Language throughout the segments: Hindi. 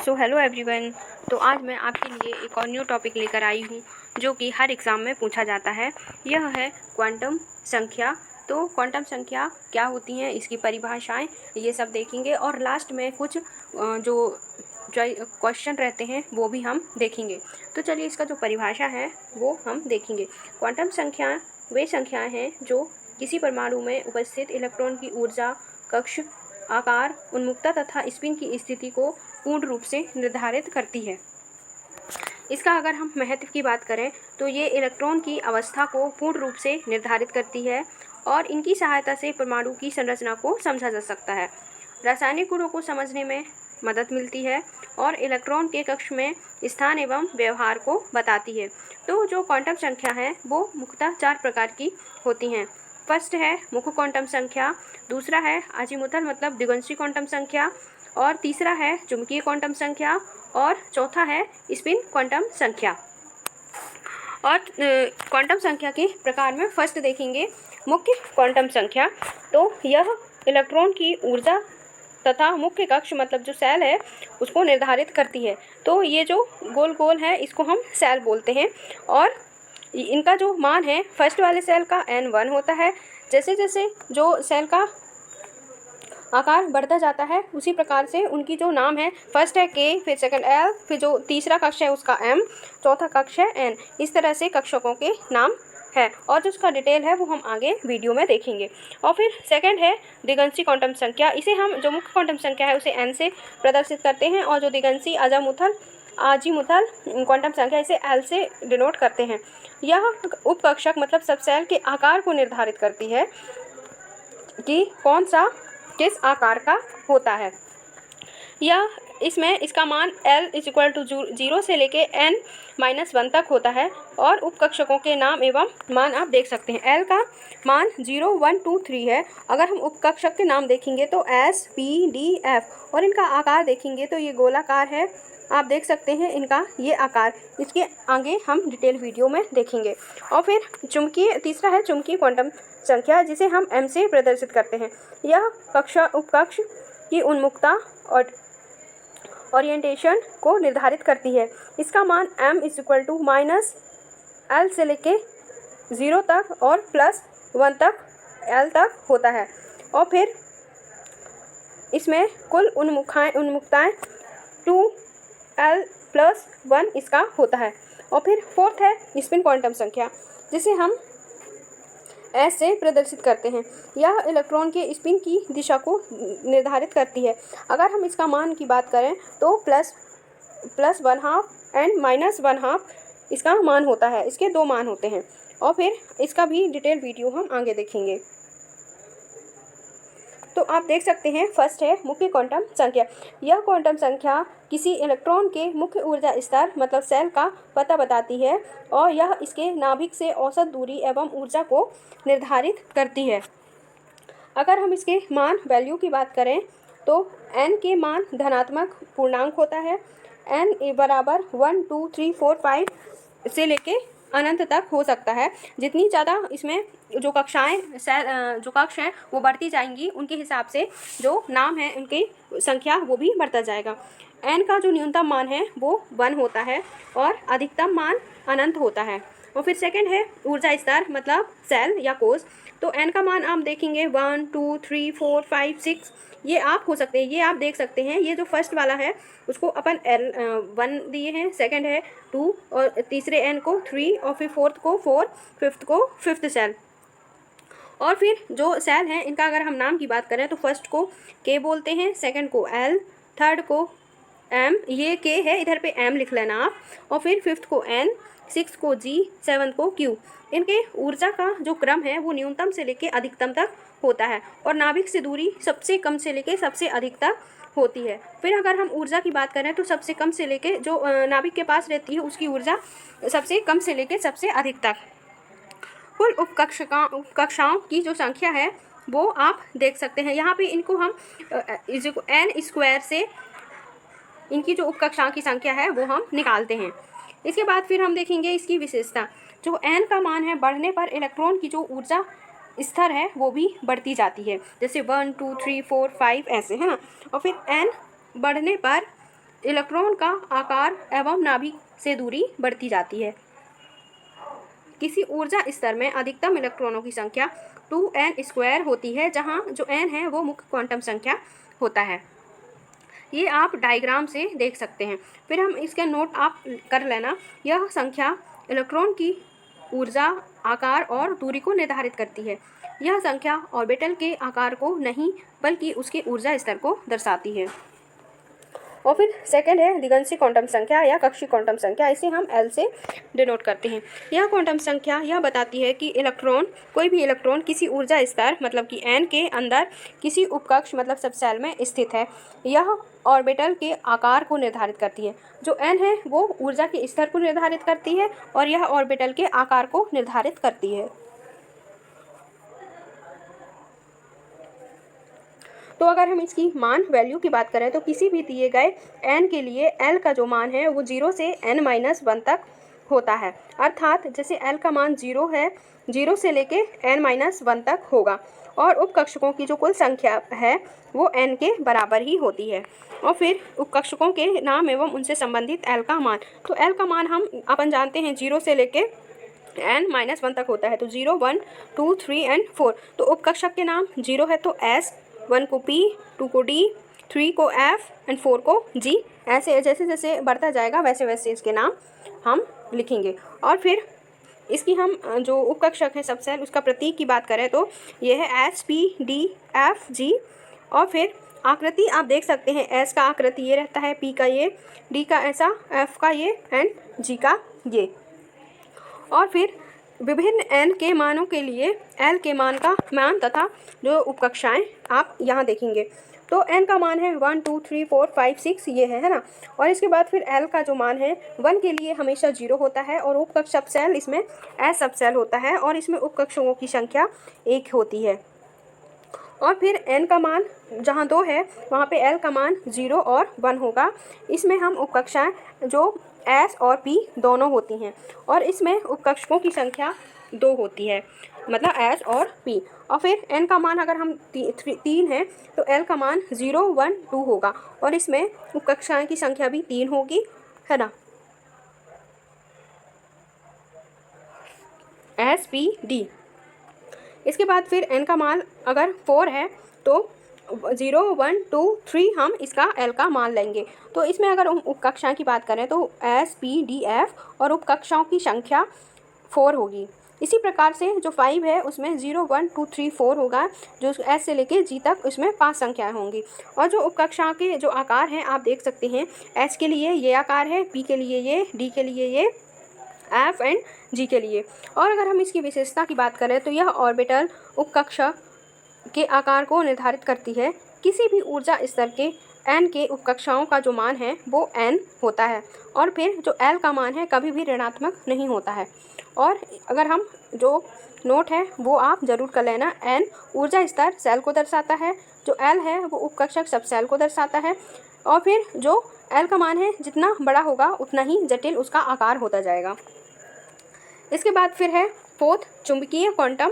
So hello everyone. तो आज मैं आपके लिए एक और न्यू टॉपिक लेकर आई हूँ जो कि हर एग्ज़ाम में पूछा जाता है। यह है क्वांटम संख्या। तो क्वांटम संख्या क्या होती हैं, इसकी परिभाषाएं, ये सब देखेंगे और लास्ट में कुछ जो क्वेश्चन रहते हैं वो भी हम देखेंगे। तो चलिए इसका जो परिभाषा है वो हम देखेंगे। क्वांटम संख्या वे संख्याएँ हैं जो किसी परमाणु में उपस्थित इलेक्ट्रॉन की ऊर्जा, कक्ष, आकार, उन्मुक्ता तथा स्पिन की स्थिति को पूर्ण रूप से निर्धारित करती है। इसका अगर हम महत्व की बात करें तो ये इलेक्ट्रॉन की अवस्था को पूर्ण रूप से निर्धारित करती है और इनकी सहायता से परमाणु की संरचना को समझा जा सकता है। रासायनिक गुणों को समझने में मदद मिलती है और इलेक्ट्रॉन के कक्ष में स्थान एवं व्यवहार को बताती है। तो जो क्वांटम संख्या है वो मुख्यतः 4 प्रकार की होती हैं। फर्स्ट है मुख्य क्वांटम संख्या, दूसरा है अजीमुथल मतलब द्विगंशी क्वांटम संख्या, और तीसरा है चुंबकीय क्वांटम संख्या, और चौथा है स्पिन क्वांटम संख्या। और क्वांटम संख्या के प्रकार में फर्स्ट देखेंगे मुख्य क्वांटम संख्या। तो यह इलेक्ट्रॉन की ऊर्जा तथा मुख्य कक्ष मतलब जो सेल है उसको निर्धारित करती है। तो ये जो गोल गोल है इसको हम सेल बोलते हैं और इनका जो मान है फर्स्ट वाले सेल का n1 होता है। जैसे जैसे जो सेल का आकार बढ़ता जाता है उसी प्रकार से उनकी जो नाम है, फर्स्ट है k, फिर सेकंड l, फिर जो तीसरा कक्ष है उसका m, चौथा कक्ष है n। इस तरह से कक्षकों के नाम है और जो उसका डिटेल है वो हम आगे वीडियो में देखेंगे। और फिर सेकंड है द्विगंशी क्वांटम संख्या। इसे हम जो मुख्य क्वांटम संख्या है उसे n से प्रदर्शित करते हैं और जो द्विगंशी अजीमुथल क्वांटम संख्या इसे l से डिनोट करते हैं। यह उपकक्षक मतलब सब सेल के आकार को निर्धारित करती है कि कौन सा किस आकार का होता है। यह इसमें इसका मान l = 0 से लेके n-1 तक होता है और उपकक्षकों के नाम एवं मान आप देख सकते हैं। l का मान 0, 1, 2, 3 है। अगर हम उपकक्षक के नाम देखेंगे तो s, p, d, f और इनका आकार देखेंगे तो ये गोलाकार है। आप देख सकते हैं इनका ये आकार। इसके आगे हम डिटेल वीडियो में देखेंगे। और फिर तीसरा है चुंबकीय क्वांटम संख्या जिसे हम m से प्रदर्शित करते हैं। यह उपकक्ष की उन्मुक्ता और ओरिएंटेशन को निर्धारित करती है। इसका मान m = -l से लेके 0 तक और +1 तक l तक होता है। और फिर इसमें कुल उन्मुक्ताएं 2l+1 इसका होता है। और फिर फोर्थ है स्पिन क्वांटम संख्या जिसे हम S से प्रदर्शित करते हैं। यह इलेक्ट्रॉन के स्पिन की दिशा को निर्धारित करती है। अगर हम इसका मान की बात करें तो +1/2 एंड -1/2 इसका मान होता है। इसके 2 मान होते हैं और फिर इसका भी डिटेल वीडियो हम आगे देखेंगे। तो आप देख सकते हैं फर्स्ट है मुख्य क्वांटम संख्या। यह क्वांटम संख्या किसी इलेक्ट्रॉन के मुख्य ऊर्जा स्तर मतलब सेल का पता बताती है और यह इसके नाभिक से औसत दूरी एवं ऊर्जा को निर्धारित करती है। अगर हम इसके मान वैल्यू की बात करें तो n के मान धनात्मक पूर्णांक होता है। n = 1, 2, 3, 4, 5 से लेके अनंत तक हो सकता है। जितनी ज़्यादा इसमें जो जो कक्ष हैं वो बढ़ती जाएंगी उनके हिसाब से जो नाम है उनकी संख्या वो भी बढ़ता जाएगा। n का जो न्यूनतम मान है वो 1 होता है और अधिकतम मान अनंत होता है। और फिर सेकंड है ऊर्जा स्तर मतलब सेल या कोष। तो n का मान आप देखेंगे 1, 2, 3, 4, 5, 6 ये आप हो सकते हैं, ये आप देख सकते हैं। ये जो फर्स्ट वाला है उसको अपन L1 दिए हैं, सेकंड है 2 और तीसरे n को 3 और फिर फोर्थ को 4, फिफ्थ को 5th सेल। और फिर जो सेल हैं इनका अगर हम नाम की बात करें तो फर्स्ट को K बोलते हैं, सेकंड को L, थर्ड को M, ये K है इधर पे M लिख लेना आप, और फिर फिफ्थ को N, सिक्स को G, 7 को Q। इनके ऊर्जा का जो क्रम है वो न्यूनतम से लेके अधिकतम तक होता है और नाभिक से दूरी सबसे कम से लेके सबसे अधिक तक होती है। फिर अगर हम ऊर्जा की बात करें तो सबसे कम से लेके जो नाभिक के पास रहती है उसकी ऊर्जा सबसे कम से लेके सबसे अधिक तक। कुल उपकक्षाओं की जो संख्या है वो आप देख सकते हैं। यहाँ पे इनको हम n² से इनकी जो उपकक्षाओं की संख्या है वो हम निकालते हैं। इसके बाद फिर हम देखेंगे इसकी विशेषता। जो n का मान है बढ़ने पर इलेक्ट्रॉन की जो ऊर्जा स्तर है वो भी बढ़ती जाती है, जैसे 1, 2, 3, 4, 5 ऐसे है ना। और फिर n बढ़ने पर इलेक्ट्रॉन का आकार एवं नाभिक से दूरी बढ़ती जाती है। किसी ऊर्जा स्तर में अधिकतम इलेक्ट्रॉनों की संख्या 2n² होती है, जहाँ जो n है वो मुख्य क्वांटम संख्या होता है। ये आप डायग्राम से देख सकते हैं। फिर हम इसके नोट आप कर लेना। यह संख्या इलेक्ट्रॉन की ऊर्जा, आकार और दूरी को निर्धारित करती है। यह संख्या ऑर्बिटल के आकार को नहीं बल्कि उसके ऊर्जा स्तर को दर्शाती है। और फिर सेकंड है दिगंशी क्वांटम संख्या या कक्षीय क्वांटम संख्या। इसे हम L से डिनोट करते हैं। यह क्वांटम संख्या यह बताती है कि कोई भी इलेक्ट्रॉन किसी ऊर्जा स्तर मतलब कि n के अंदर किसी उपकक्ष मतलब सबसेल में स्थित है। यह ऑर्बिटल के आकार को निर्धारित करती है। जो n है वो ऊर्जा के स्तर को निर्धारित करती है और यह ऑर्बिटल के आकार को निर्धारित करती है। तो अगर हम इसकी मान वैल्यू की बात करें तो किसी भी दिए गए n के लिए L का जो मान है वो 0 से n-1 तक होता है। अर्थात जैसे L का मान 0 है, 0 से लेके n-1 तक होगा और उपकक्षकों की जो कुल संख्या है वो n के बराबर ही होती है। और फिर उपकक्षकों के नाम एवं उनसे संबंधित L का मान। तो L का मान हम अपन जानते हैं 0 से लेके n-1 तक होता है। तो 0, 1, 2, 3 एंड 4। तो उपकक्षक के नाम 0 है तो S, 1 को P, 2 को D, 3 को F एंड 4 को G। ऐसे जैसे जैसे बढ़ता जाएगा वैसे वैसे इसके नाम हम लिखेंगे। और फिर इसकी हम जो उपकक्षक है सबसेल उसका प्रतीक की बात करें तो ये है S, P, D, F, G। और फिर आकृति आप देख सकते हैं। S का आकृति ये रहता है, P का ये, D का ऐसा, F का ये एंड G का ये। और फिर विभिन्न n के मानों के लिए L के मान का मान तथा जो उपकक्षाएं आप यहाँ देखेंगे। तो n का मान है 1, 2, 3, 4, 5, 6 ये है ना। और इसके बाद फिर L का जो मान है 1 के लिए हमेशा 0 होता है और उपकक्ष सबसेल इसमें S सबसेल होता है और इसमें उपकक्षों की संख्या 1 होती है। और फिर n का मान जहाँ 2 है वहाँ पे L का मान 0 और 1 होगा। इसमें हम उपकक्षाएं जो S और P दोनों होती हैं और इसमें उपकक्षकों की संख्या 2 होती है, मतलब S और P। और फिर n का मान अगर हम 3 है तो L का मान 0, 1, 2 होगा और इसमें उपकक्षाएं की संख्या भी 3 होगी, है ना। S, P, D। इसके बाद फिर n का मान अगर 4 है तो 0, 1, 2, 3 हम इसका L का मान लेंगे। तो इसमें अगर उपकक्षाओं की बात करें तो S, P, D, F और उपकक्षाओं की संख्या 4 होगी। इसी प्रकार से जो 5 है उसमें 0, 1, 2, 3, 4 होगा। जो S से लेके G तक उसमें 5 संख्याएं होंगी। और जो उपकक्षाओं के जो आकार हैं आप देख सकते हैं। S के लिए ये आकार है, P के लिए ये, D के लिए ये, F एंड G के लिए। और अगर हम इसकी विशेषता की बात करें तो यह ऑर्बिटल उपकक्षक के आकार को निर्धारित करती है। किसी भी ऊर्जा स्तर के n के उपकक्षाओं का जो मान है वो n होता है और फिर जो L का मान है कभी भी ऋणात्मक नहीं होता है। और अगर हम जो नोट है वो आप जरूर कर लेना। n ऊर्जा स्तर सेल को दर्शाता है, जो L है वो उपकक्षक सबसेल को दर्शाता है और फिर जो L का मान है जितना बड़ा होगा उतना ही जटिल उसका आकार होता जाएगा। इसके बाद फिर है थर्ड चुंबकीय क्वांटम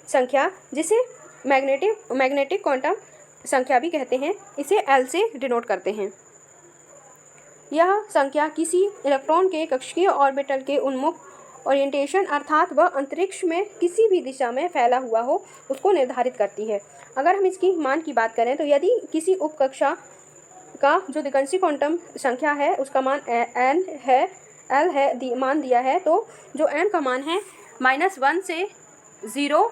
संख्या, जिसे मैग्नेटिक क्वांटम संख्या भी कहते हैं। इसे L से डिनोट करते हैं। यह संख्या किसी इलेक्ट्रॉन के कक्षीय ऑर्बिटल के उन्मुख ओरिएंटेशन अर्थात वह अंतरिक्ष में किसी भी दिशा में फैला हुआ हो उसको निर्धारित करती है। अगर हम इसकी मान की बात करें तो यदि किसी उपकक्षा का जो दिगंशी क्वांटम संख्या है उसका मान n है, L है मान दिया है, तो जो n का मान है -1 से 0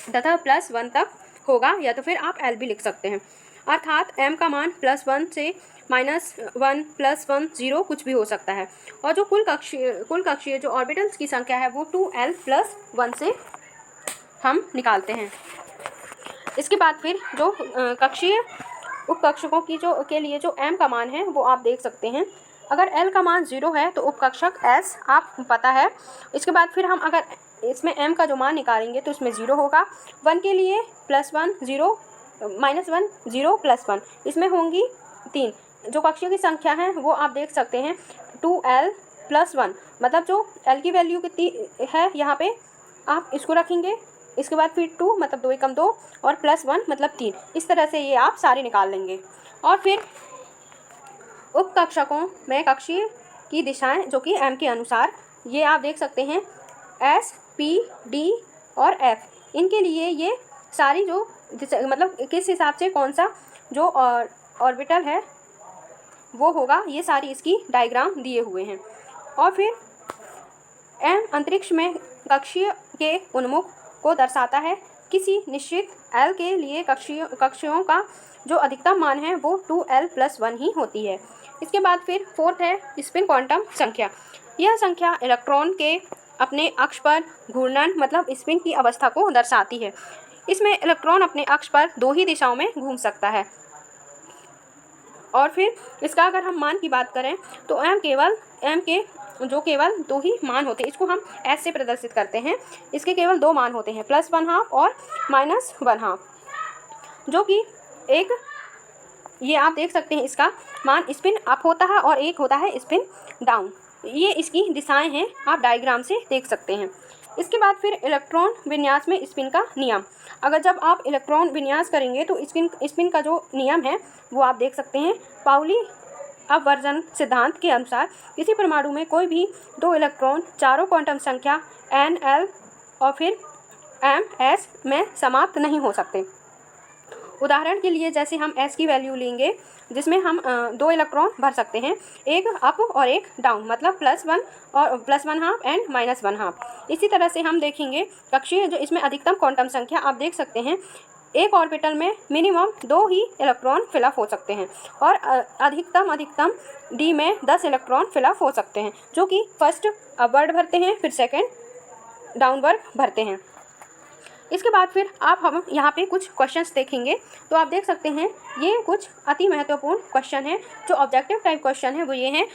तथा +1 तक होगा, या तो फिर आप L भी लिख सकते हैं। अर्थात m का मान +1 से -1 +1 0 कुछ भी हो सकता है। और जो कुल कक्षीय जो ऑर्बिटल्स की संख्या है वो 2L + 1 से हम निकालते हैं। इसके बाद फिर जो कक्षीय उपकक्षकों की के लिए जो m का मान है वो आप देख सकते हैं। अगर L का मान 0 है तो उपकक्षक S आप पता है। इसके बाद फिर हम अगर इसमें m का जो मान निकालेंगे तो इसमें 0 होगा। 1 के लिए +1 0 -1 0 +1 इसमें होंगी 3। जो कक्षीय की संख्या है वो आप देख सकते हैं 2L + 1, मतलब जो L की वैल्यू कितनी है यहाँ पे आप इसको रखेंगे। इसके बाद फिर 2 मतलब 2 एकम 2 और +1 मतलब 3। इस तरह से ये आप सारे निकाल लेंगे। और फिर उप कक्षकों में कक्षीय की दिशाएं जो कि m के अनुसार, ये आप देख सकते हैं S, P, D और F, इनके लिए ये सारी जो मतलब किस हिसाब से कौन सा जो ऑर्बिटल है वो होगा, ये सारी इसकी डायग्राम दिए हुए हैं। और फिर m अंतरिक्ष में कक्षीय के उन्मुख को दर्शाता है। किसी निश्चित L के लिए कक्षीयों का जो अधिकतम मान है वो 2L+1 ही होती है। इसके बाद फिर फोर्थ है स्पिन क्वांटम संख्या। यह संख्या इलेक्ट्रॉन के अपने अक्ष पर घूर्णन मतलब स्पिन की अवस्था को दर्शाती है। इसमें इलेक्ट्रॉन अपने अक्ष पर दो ही दिशाओं में घूम सकता है। और फिर इसका अगर हम मान की बात करें तो m के जो केवल दो ही मान होते हैं, इसको हम s से प्रदर्शित करते हैं। इसके केवल दो मान होते हैं, +1/2 और -1/2, जो कि एक ये आप देख सकते हैं इसका मान स्पिन अप होता है और एक होता है स्पिन डाउन। ये इसकी दिशाएं हैं, आप डायग्राम से देख सकते हैं। इसके बाद फिर इलेक्ट्रॉन विन्यास में स्पिन का नियम। अगर जब आप इलेक्ट्रॉन विन्यास करेंगे तो स्पिन का जो नियम है वो आप देख सकते हैं। पाउली अपवर्जन सिद्धांत के अनुसार किसी परमाणु में कोई भी दो इलेक्ट्रॉन चारों क्वांटम संख्या n, l और फिर m, s में समाप्त नहीं हो सकते। उदाहरण के लिए जैसे हम s की वैल्यू लेंगे जिसमें हम दो इलेक्ट्रॉन भर सकते हैं, एक अप और एक डाउन, मतलब +1 और +1/2 एंड -1/2। इसी तरह से हम देखेंगे कक्षीय जो इसमें अधिकतम क्वांटम संख्या आप देख सकते हैं, एक ऑर्बिटल में मिनिमम 2 ही इलेक्ट्रॉन फिलअप हो सकते हैं और अधिकतम d में 10 इलेक्ट्रॉन फिलअप हो सकते हैं, जो कि फर्स्ट अपवर्ड भरते हैं फिर सेकंड डाउनवर्ड भरते हैं। इसके बाद फिर हम यहाँ पे कुछ क्वेश्चंस देखेंगे, तो आप देख सकते हैं ये कुछ अति महत्वपूर्ण क्वेश्चन हैं। जो ऑब्जेक्टिव टाइप क्वेश्चन है वो ये हैं।